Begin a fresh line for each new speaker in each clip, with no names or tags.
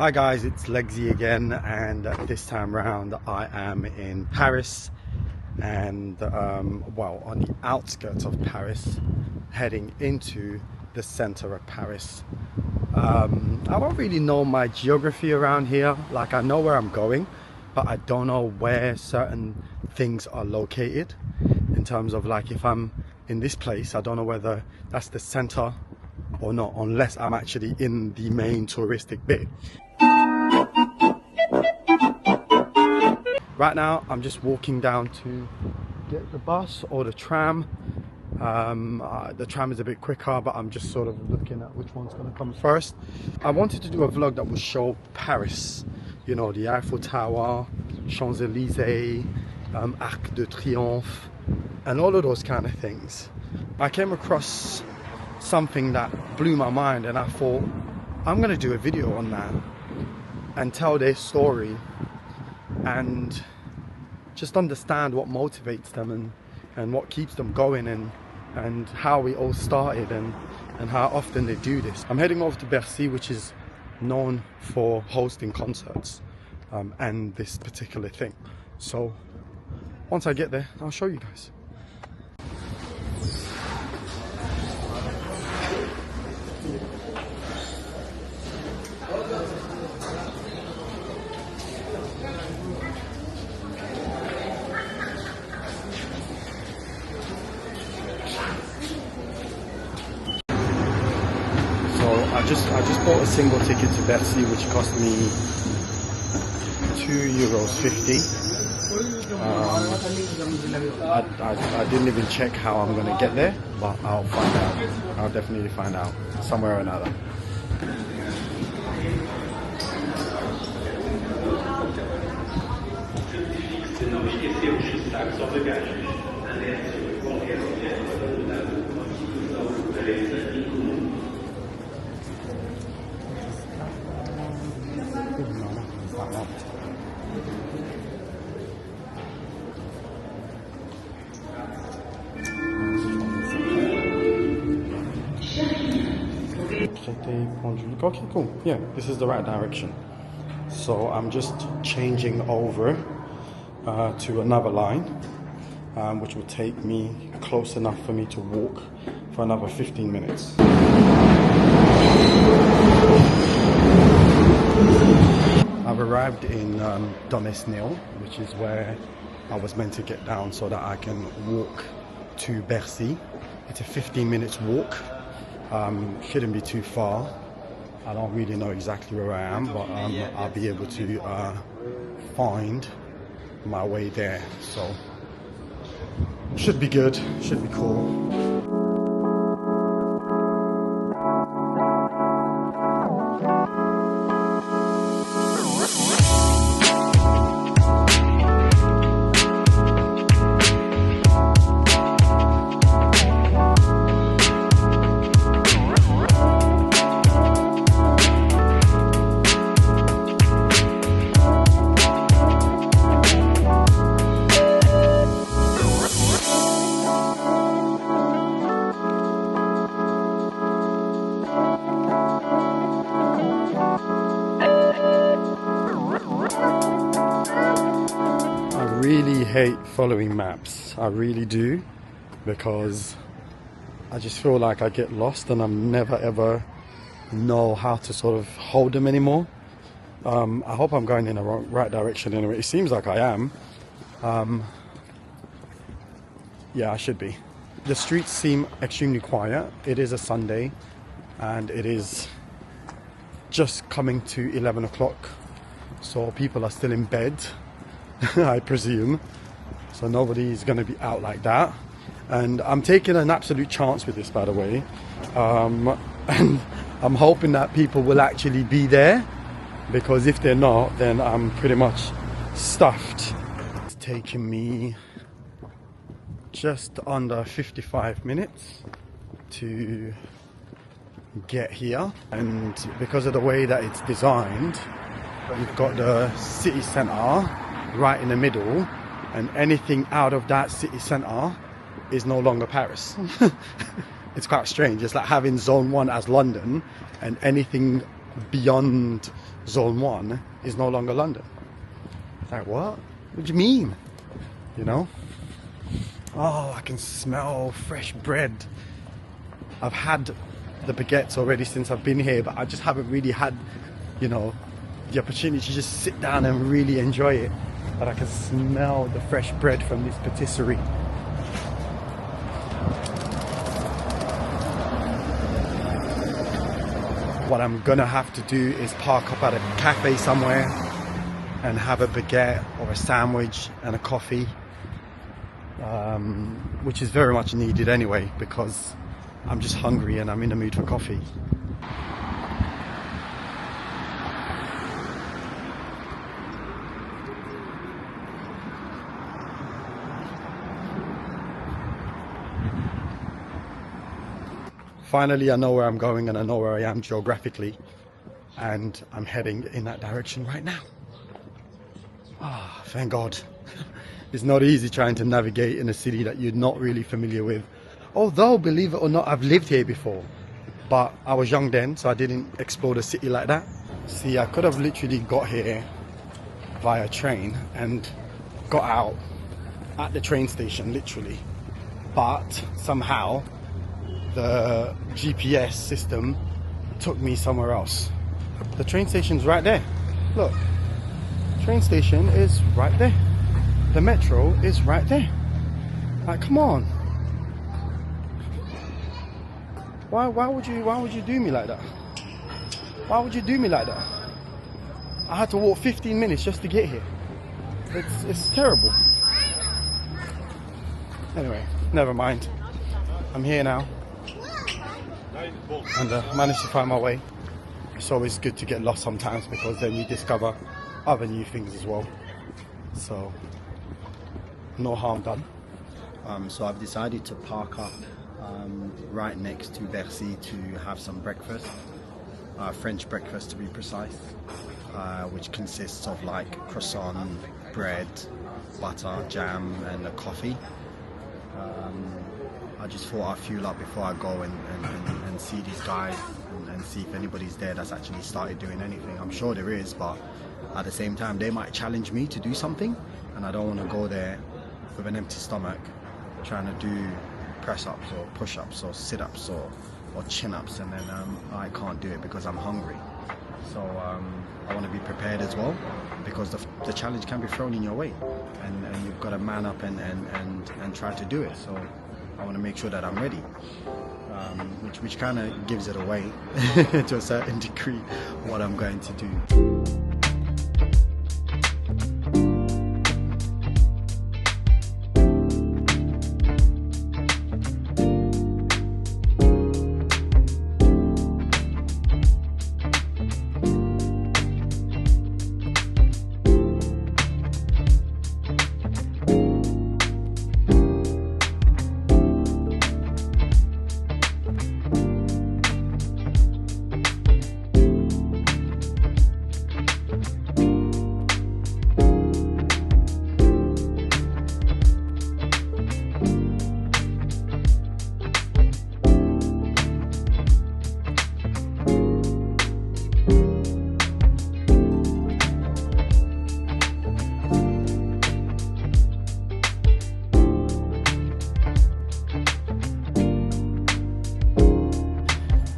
Hi guys, it's Legzy again, and this time round I am in Paris and well, on the outskirts of Paris, heading into the center of Paris. I don't really know my geography around here. Like, I know where I'm going, but I don't know where certain things are located. In terms of, like, if I'm in this place, I don't know whether that's the center or not, unless I'm actually in the main touristic bit. Right now I'm just walking down to get the bus or the tram. The tram is a bit quicker, but I'm just sort of looking at which one's going to come first. I wanted to do a vlog that would show Paris, you know, the Eiffel Tower, Champs-Élysées, Arc de Triomphe, and all of those kind of things. I came across something that blew my mind, and I thought, I'm going to do a video on that and tell their story and just understand what motivates them and what keeps them going, and how we all started and how often they do this. I'm heading over to Bercy, which is known for hosting concerts and this particular thing. So once I get there, I'll show you guys. I just bought a single ticket to Bercy, which cost me €2.50. I didn't even check how I'm going to get there, but I'll find out. I'll definitely find out somewhere or another. Okay, cool. Yeah, this is the right direction. So I'm just changing over to another line, which will take me close enough for me to walk for another 15 minutes. I've arrived in Domesnil, which is where I was meant to get down so that I can walk to Bercy. It's a 15 minutes walk. Shouldn't be too far. I don't really know exactly where I am, but I'll be able to find my way there. So should be good, should be cool. I really hate following maps, I really do, because I just feel like I get lost and I'm never ever know how to sort of hold them anymore. I hope I'm going in the right direction anyway. It seems like I am. Yeah, I should be. The streets seem extremely quiet. It is a Sunday and it is just coming to 11 o'clock, so people are still in bed, I presume, so nobody's going to be out like that. And I'm taking an absolute chance with this, by the way, and I'm hoping that people will actually be there, because if they're not, then I'm pretty much stuffed. It's taken me just under 55 minutes to get here, and because of the way that it's designed, you've got the city centre right in the middle, and anything out of that city centre is no longer Paris. It's quite strange. It's like having zone 1 as London, and anything beyond zone 1 is no longer London. Like, what? What do you mean? You know? Oh, I can smell fresh bread. I've had the baguettes already since I've been here, but I just haven't really had, you know, the opportunity to just sit down and really enjoy it. But I can smell the fresh bread from this patisserie. What I'm gonna have to do is park up at a cafe somewhere and have a baguette or a sandwich and a coffee, which is very much needed anyway, because I'm just hungry and I'm in the mood for coffee. Finally, I know where I'm going and I know where I am geographically, and I'm heading in that direction right now. Ah, thank God. It's not easy trying to navigate in a city that you're not really familiar with. Although, believe it or not, I've lived here before, but I was young then, so I didn't explore the city like that. See, I could have literally got here via train and got out at the train station, literally, but somehow the GPS system took me somewhere else. The train station's right there. Look, train station is right there. The metro is right there. Like, come on. Why would you do me like that? Why would you do me like that? I had to walk 15 minutes just to get here. It's terrible. Anyway, never mind. I'm here now. And managed to find my way. It's always good to get lost sometimes, because then you discover other new things as well. So, no harm done. So I've decided to park up right next to Bercy to have some breakfast, French breakfast to be precise, which consists of like croissant, bread, butter, jam and a coffee. I just thought I'd fuel up before I go and see these guys and see if anybody's there that's actually started doing anything. I'm sure there is, but at the same time they might challenge me to do something, and I don't want to go there with an empty stomach trying to do press-ups or push-ups or sit-ups or chin-ups, and then I can't do it because I'm hungry. So I want to be prepared as well, because the challenge can be thrown in your way, and you've got to man up and try to do it. So I want to make sure that I'm ready, which kind of gives it away to a certain degree what I'm going to do.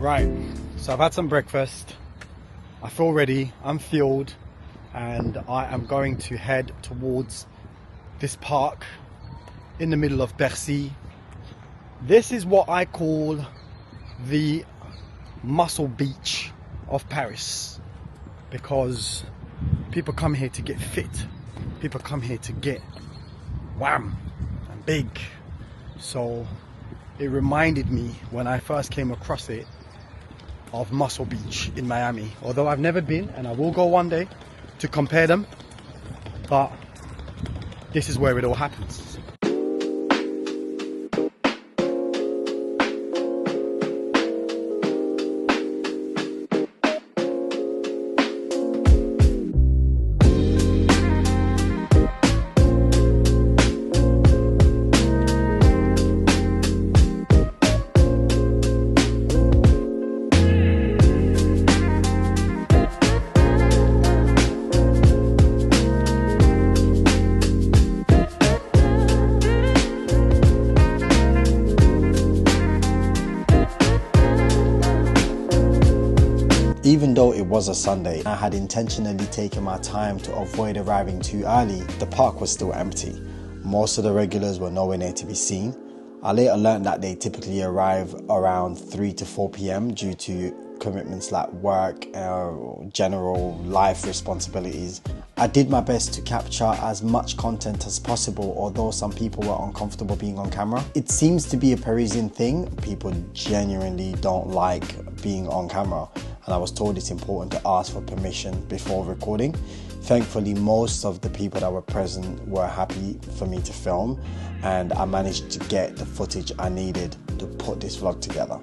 Right, so I've had some breakfast, I feel ready, I'm fueled, and I am going to head towards this park in the middle of Bercy. This is what I call the muscle beach of Paris, because people come here to get fit, people come here to get wham and big. So it reminded me, when I first came across it, of Muscle Beach in Miami. Although I've never been, and I will go one day to compare them, but this is where it all happens.
though it was a Sunday, I had intentionally taken my time to avoid arriving too early, the park was still empty. Most of the regulars were nowhere near to be seen. I later learned that they typically arrive around 3 to 4 p.m. due to commitments like work or general life responsibilities. I did my best to capture as much content as possible, although some people were uncomfortable being on camera. It seems to be a Parisian thing. People genuinely don't like being on camera, and I was told it's important to ask for permission before recording. Thankfully, most of the people that were present were happy for me to film, and I managed to get the footage I needed to put this vlog together.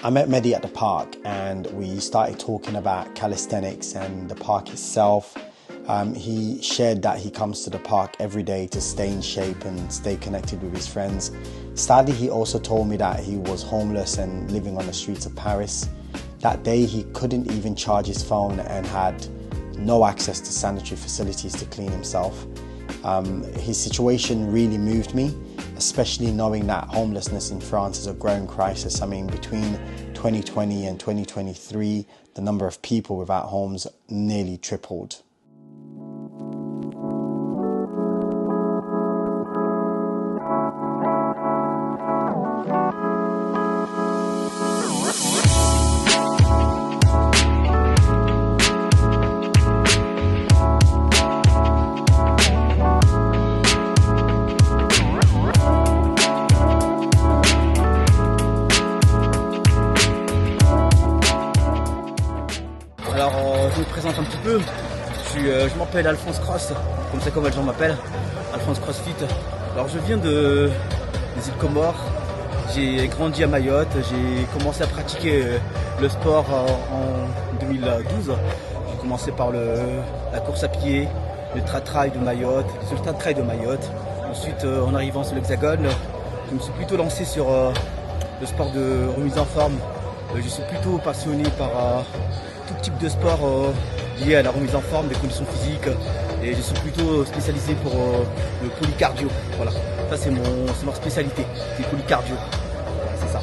I met Mehdi at the park and we started talking about calisthenics and the park itself. He shared that he comes to the park every day to stay in shape and stay connected with his friends. Sadly, he also told me that he was homeless and living on the streets of Paris. That day, he couldn't even charge his phone and had no access to sanitary facilities to clean himself. His situation really moved me, especially knowing that homelessness in France is a growing crisis. I mean, between 2020 and 2023, the number of people without homes nearly tripled.
Alors je me présente un petit peu, je m'appelle Alphonse Cross, comme les gens m'appellent, Alphonse Crossfit. Alors je viens des îles Comores, j'ai grandi à Mayotte, j'ai commencé à pratiquer le sport en 2012. J'ai commencé par la course à pied, le trail de Mayotte, les ultra trail de Mayotte. Ensuite en arrivant sur l'Hexagone, je me suis plutôt lancé sur le sport de remise en forme. Je suis plutôt passionné par tout type de sport lié à la remise en forme, des conditions physiques, et je suis plutôt spécialisé pour le polycardio. Voilà, ça c'est ma spécialité, c'est polycardio. Voilà, c'est ça.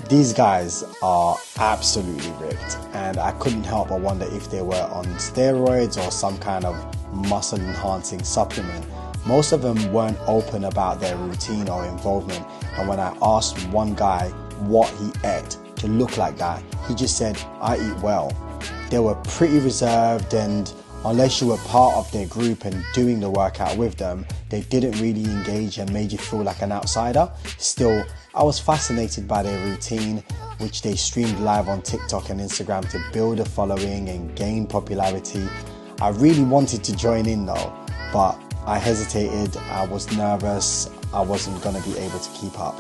These guys are absolutely ripped, and I couldn't help but wonder if they were on steroids or some kind of muscle enhancing supplement. Most of them weren't open about their routine or involvement, and when I asked one guy what he ate to look like that, he just said, "I eat well." They were pretty reserved, and unless you were part of their group and doing the workout with them, they didn't really engage and made you feel like an outsider. Still, I was fascinated by their routine, which they streamed live on TikTok and Instagram to build a following and gain popularity. I really wanted to join in though, but I hesitated, I was nervous, I wasn't going to be able to keep up.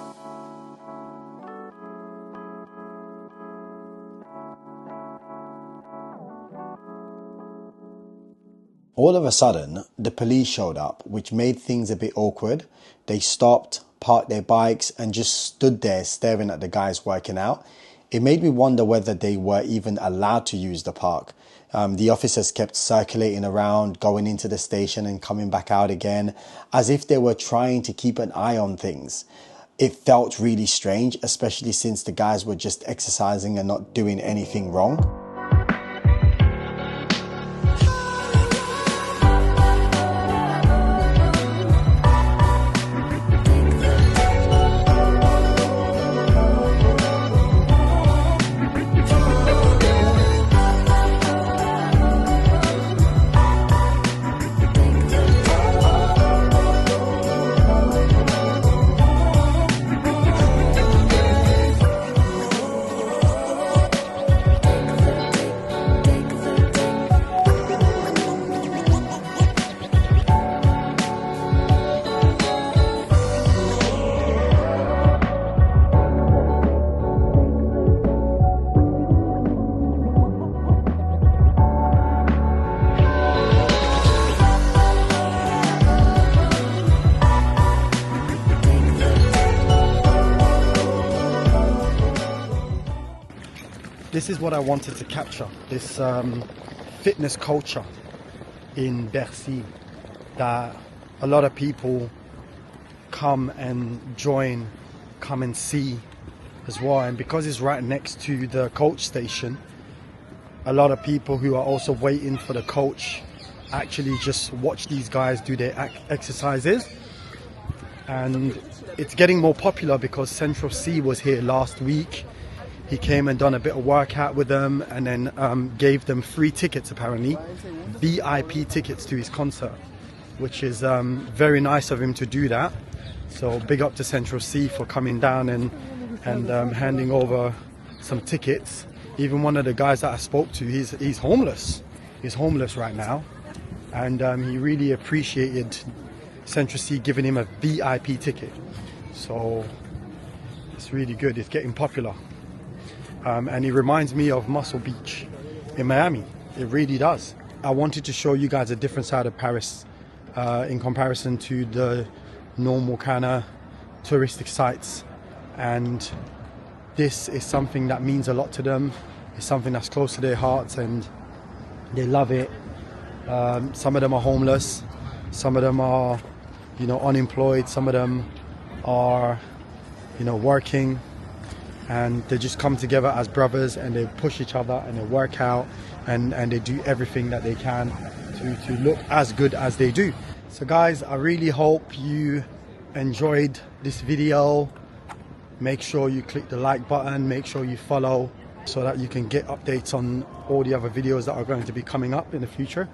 All of a sudden, the police showed up, which made things a bit awkward. They stopped, parked their bikes, and just stood there staring at the guys working out. It made me wonder whether they were even allowed to use the park. The officers kept circulating around, going into the station and coming back out again, as if they were trying to keep an eye on things. it felt really strange, especially since the guys were just exercising and not doing anything wrong.
This is what I wanted to capture, this fitness culture in Bercy that a lot of people come and join, come and see as well. And because it's right next to the coach station, a lot of people who are also waiting for the coach actually just watch these guys do their exercises. And it's getting more popular because Central C was here last week. He came and done a bit of workout with them, and then gave them free tickets, apparently, VIP tickets to his concert, which is very nice of him to do that. So big up to Central C for coming down and handing over some tickets. Even one of the guys that I spoke to, he's homeless. He's homeless right now, and he really appreciated Central C giving him a VIP ticket. So it's really good. It's getting popular. And it reminds me of Muscle Beach in Miami. It really does. I wanted to show you guys a different side of Paris in comparison to the normal kind of touristic sites. And this is something that means a lot to them. It's something that's close to their hearts and they love it. Some of them are homeless. Some of them are, unemployed. Some of them are, working. And they just come together as brothers and they push each other and they work out and they do everything that they can to look as good as they do. So guys, I really hope you enjoyed this video. Make sure you click the like button, make sure you follow so that you can get updates on all the other videos that are going to be coming up in the future.